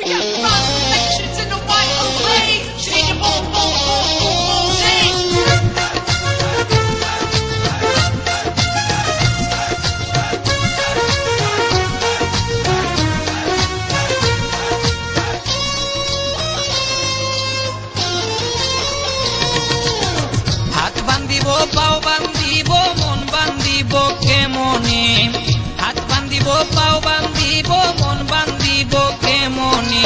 We got front sections in the white array. Shake it, boom, boom, boom, boom, boom, shake. হাত বান্ধিব পাও বান্ধিব মন বান্ধিব কেমনে হাত বান্ধিব পাও বান্ধিব মন বান্ধিব কেমনে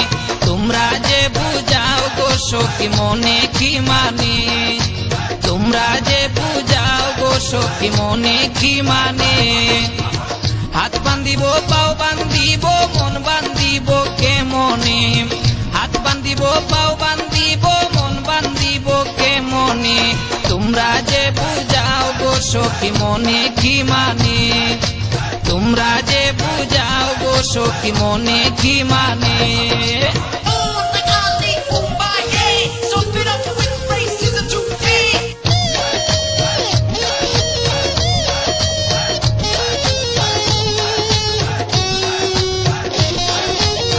তোমরা যে বুঝাও গো সখী মনে কি মানে তোমরা যে বুঝাও গো সখী মনে কি মানে হাত বান্ধিব পাও বান্ধিব মন বান্ধিব কেমনে হাত বান্ধিব পাও বান্ধিব মন বান্ধিব কেমনে তোমরা যে বুঝাও গো সখী মনে কি মানে তোমরা যে বুঝাও গো সখী মনে কি মানে On like Ali Kumbaya. So spit up with races and toupee.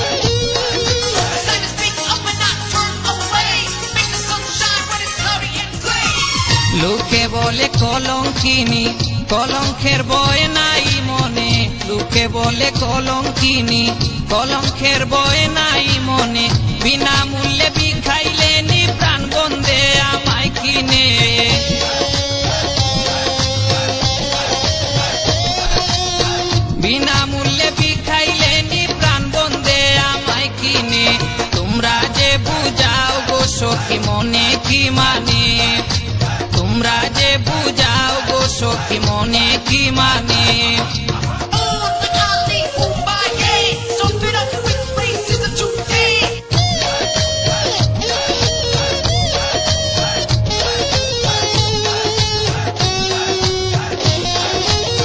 The sun is big up and not turn away. Make the sun shine when it's cloudy and gray. লোকে বলে কলঙ্কিনী কলঙ্কের বয় নাই মনে লোকে বলে কলঙ্কিনী কলঙ্কের বয় নাই মনে বিনামূল্যে বিখাইলে নি প্রাণ বন্ধে আমায় কিনে বিনামূল্যে বিখাইলে নি প্রাণ বন্ধে আমায় কিনে তোমরা যে বুঝাও গো সখী মনে কি মানে তোমরা যে বুঝাও গো সখী মনে কি মানে On like Ali Kumbaya. So spit up with races and toupee.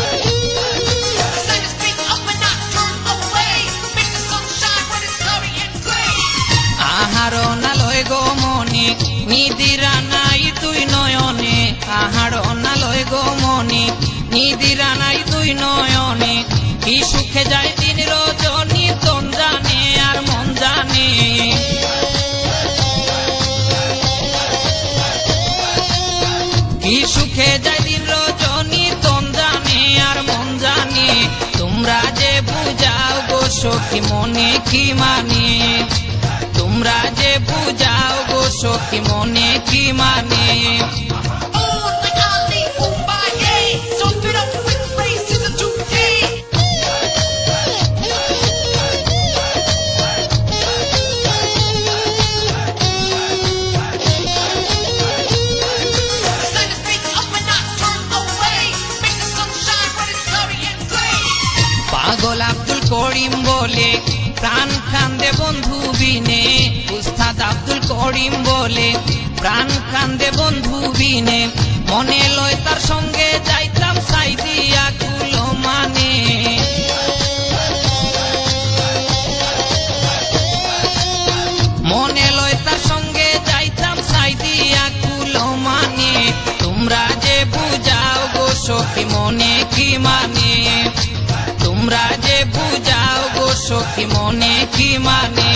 The sun is big up and not turn away. Make the sun shine when it's cloudy and gray. আহার নালয় গো মনে নিদিরা নাই তুই নয়নে আহার নালয় গো মনে নিদিরা নাই তুই নয়নে কি সুখে যায় দিন রজনী তন জানে আর মন জানে কি সুখে যায় দিন রজনী তন জানে আর মন জানে তোমরা যে বুঝাও গো সখী মনে কি মানে তোমরা যে বুঝাও গো সখী মনে কি মানে On like Ali Kumbaya. So spit up with races and toupee. The sun is big up and not turn away. Make the sun shine when it's cloudy and gray. পাগল আব্দুল করিম বলে প্রাণ কান্দে বন্ধু বিনে উস্তাদ আব্দুল করিম বলে প্রাণ কান্দে বন্ধু বিনে মনে লয় তার সঙ্গে যাইতাম সাইদিয়া কুলো মানে মনে লয় তার সঙ্গে যাইতাম সাইদিয়া কুলো মানে তোমরা যে বুঝাও গো সখী মনে কি মানে তোমরা যে বুঝাও গো সখী মনে কি মানে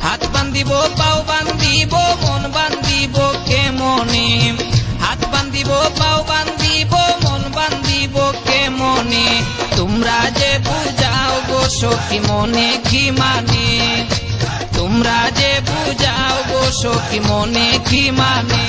হাত বান্ধিব পাও বান্ধিব মন বান্ধিব কেমনে হাত বান্ধিব পাও বান্ধিব মন বান্ধিব কেমনে তোমরা যে বুঝাও গো সখী মনে কি মানে তোমরা যে বুঝাও গো সখী মনে কি মানে